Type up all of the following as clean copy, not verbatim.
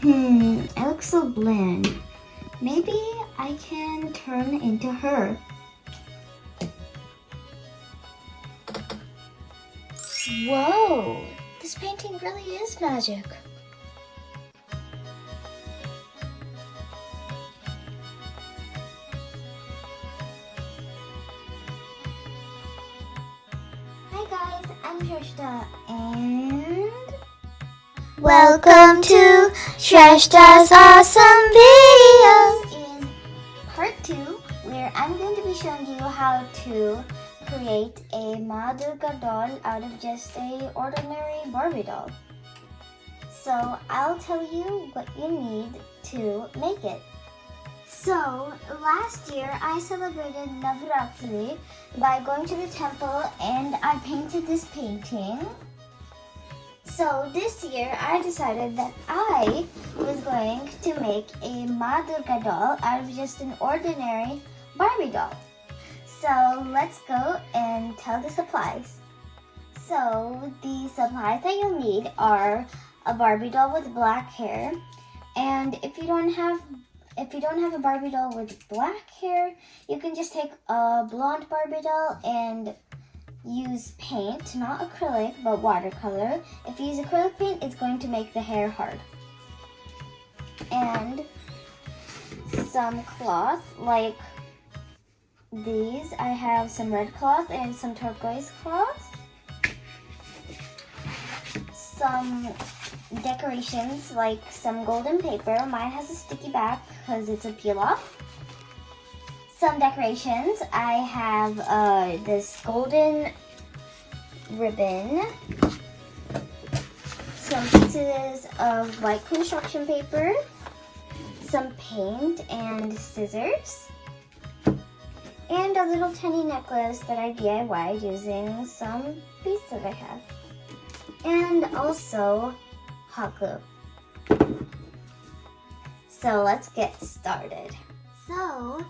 It looks so bland. Maybe I can turn into her. Whoa! This painting really is magic. Hi guys, I'm Shrestha and welcome to Shrestha's awesome videos. This is part 2 where I'm going to be showing you how to create a Maa Durga doll out of just a ordinary Barbie doll. So I'll tell you what you need to make it. So last year I celebrated Navratri by going to the temple and I painted this painting. So this year I decided that I was going to make a Maa Durga doll out of just an ordinary Barbie doll. So let's go and tell the supplies. So the supplies that you'll need are a Barbie doll with black hair, and if you don't have a Barbie doll with black hair, you can just take a blonde Barbie doll and use paint, not acrylic, but watercolor. If you use acrylic paint, it's going to make the hair hard. And some cloth, like these. I have some red cloth and some turquoise cloth. Some decorations, like some golden paper. Mine has a sticky back because it's a peel-off. Some decorations, I have this golden ribbon, some pieces of white construction paper, some paint and scissors, and a little tiny necklace that I DIY'd using some beads that I have, and also hot glue. So let's get started. So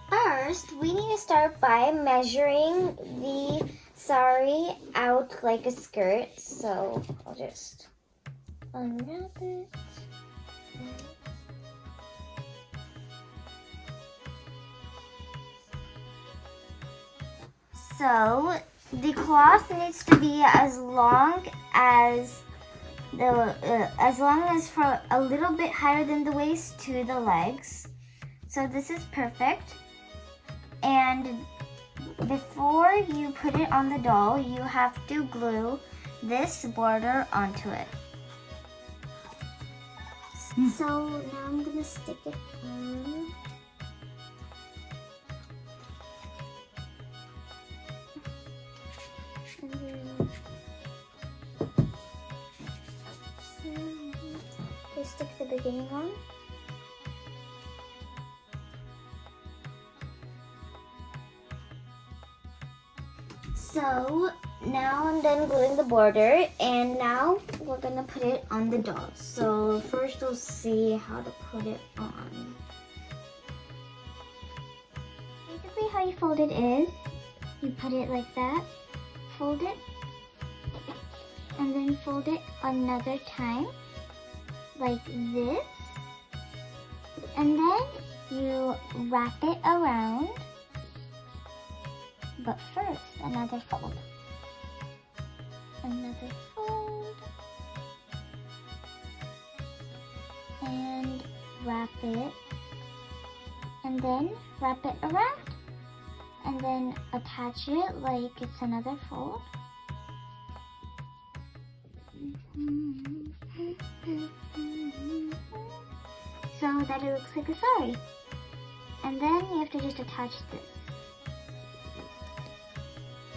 first, we need to start by measuring the sari out like a skirt. So I'll just unwrap it. So the cloth needs to be as long as for a little bit higher than the waist to the legs. So this is perfect. And before you put it on the doll, you have to glue this border onto it. So now I'm gonna stick it on. And then just stick the beginning on. So now I'm done gluing the border, and now we're gonna put it on the doll. So first we'll see how to put it on. Basically how you fold it is, you put it like that, fold it, and then fold it another time, like this, and then you wrap it around. But first, another fold, and wrap it, and then wrap it around, and then attach it like it's another fold. So that it looks like a sari. And then you have to just attach this.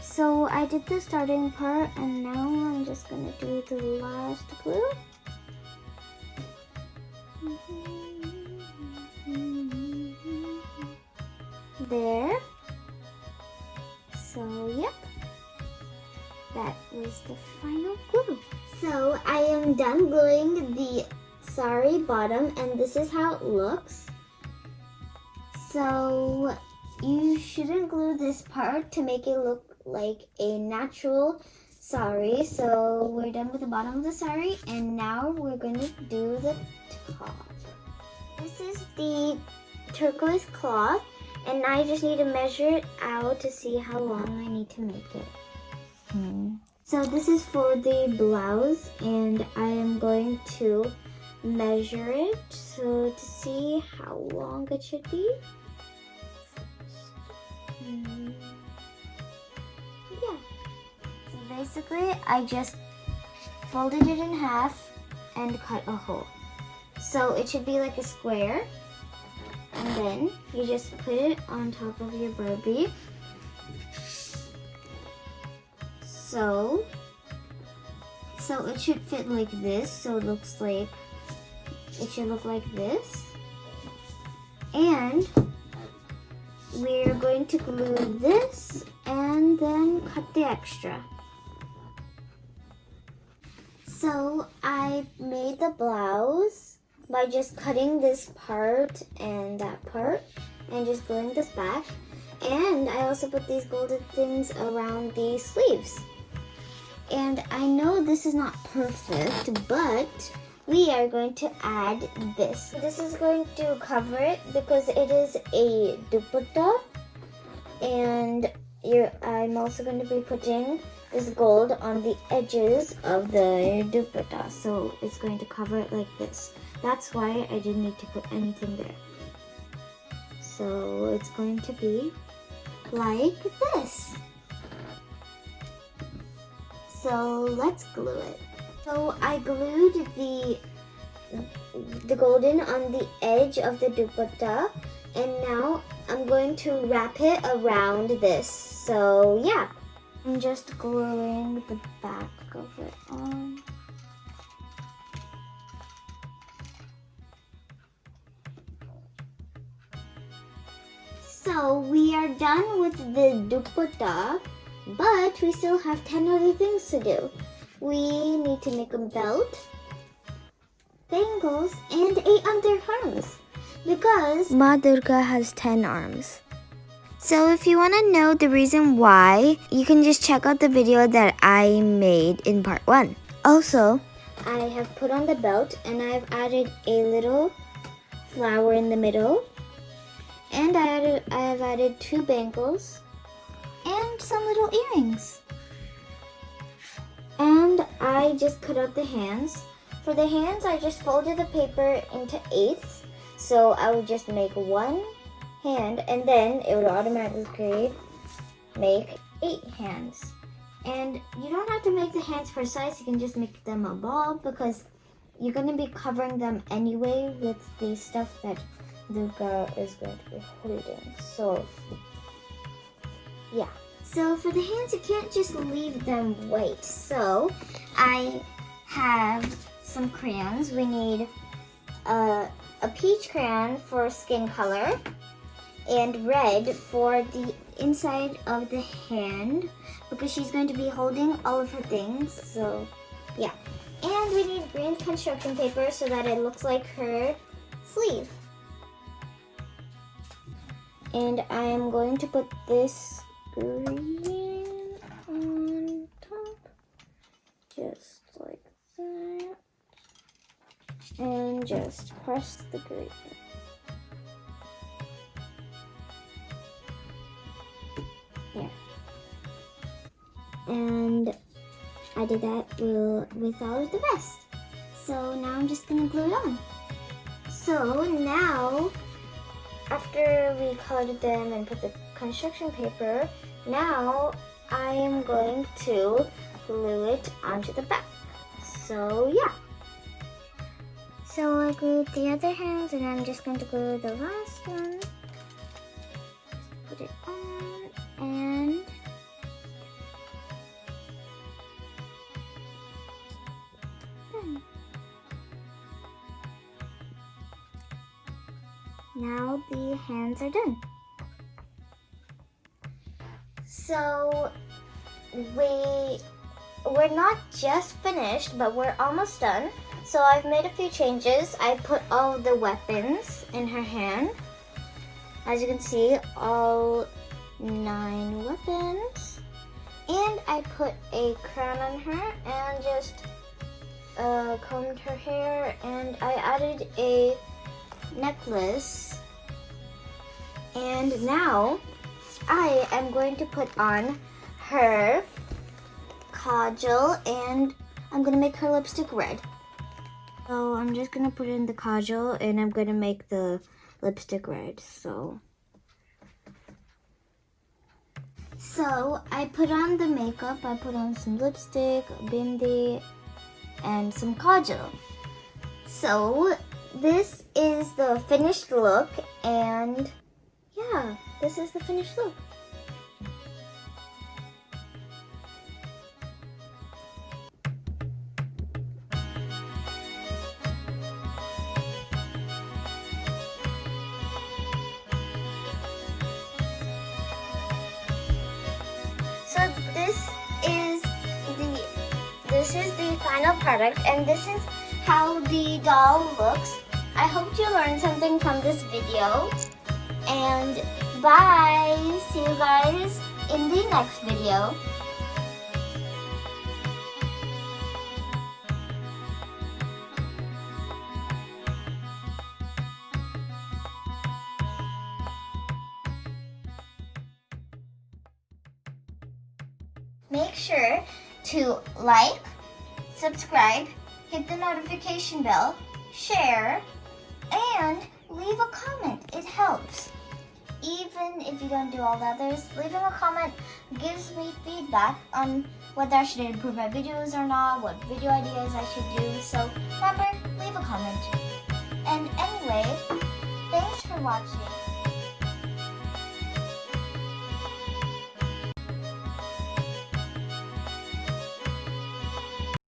So I did the starting part, and now I'm just gonna do the last glue. There. So yep, that was the final glue. So I am done gluing the sari bottom, and this is how it looks. So you shouldn't glue this part to make it look like a natural Sorry, so we're done with the bottom of the sari, and now we're going to do the top. This is the turquoise cloth, and I just need to measure it out to see how long I need to make it. So this is for the blouse, and I am going to measure it so to see how long it should be. Yeah. So basically, I just folded it in half and cut a hole. So it should be like a square. And then you just put it on top of your Barbie. So it should fit like this. So it looks like, it should look like this. And we're going to glue this and then cut the extra. So I made the blouse by just cutting this part and that part and just gluing this back. And I also put these golden things around the sleeves. And I know this is not perfect, but we are going to add this. This is going to cover it because it is a dupatta, and I'm also going to be putting this gold on the edges of the dupatta, so it's going to cover it like this. That's why I didn't need to put anything there. So it's going to be like this. So let's glue it. So I glued the golden on the edge of the dupatta, and now I'm going to wrap it around this. So yeah, I'm just gluing the back of it on. So we are done with the dupatta, but we still have 10 other things to do. We need to make a belt, bangles, and 8 underarms because Maa Durga has 10 arms. So if you want to know the reason why, you can just check out the video that I made in part 1. Also, I have put on the belt and I've added a little flower in the middle, and I have added 2 bangles and some little earrings. And I just cut out the hands. For the hands, I just folded the paper into 8ths. So I would just make 1 hand, and then it would automatically make 8 hands. And you don't have to make the hands precise. You can just make them a ball because you're going to be covering them anyway with the stuff that Durga is going to be holding. So yeah. So for the hands, you can't just leave them white. So I have some crayons. We need a peach crayon for skin color and red for the inside of the hand because she's going to be holding all of her things. So yeah. And we need green construction paper so that it looks like her sleeve. And I'm going to put this green on top, just like that, and just press the green. There. And I did that with all of the rest. So now I'm just gonna glue it on. So now, after we colored them and put the construction paper, now I am going to glue it onto the back. So yeah. So I glued the other hands and I'm just going to glue the last one. Put it on and done. Now the hands are done. So we're not just finished, but we're almost done. So I've made a few changes. I put all the weapons in her hand. As you can see, all 9 weapons. And I put a crown on her and just combed her hair, and I added a necklace. And now I am going to put on her kajal, and I'm gonna make her lipstick red. So I'm just gonna put in the kajal and I'm gonna make the lipstick red. So I put on the makeup. I put on some lipstick, bindi, and some kajal. So this is the finished look, and yeah, this is the finished look. So this is the final product, and this is how the doll looks. I hope you learned something from this video, and bye! See you guys in the next video. Make sure to like, subscribe, hit the notification bell, share, and leave a comment. It helps. Even if you don't do all the others, leaving a comment gives me feedback on whether I should improve my videos or not, what video ideas I should do. So remember, leave a comment. And anyway, thanks for watching.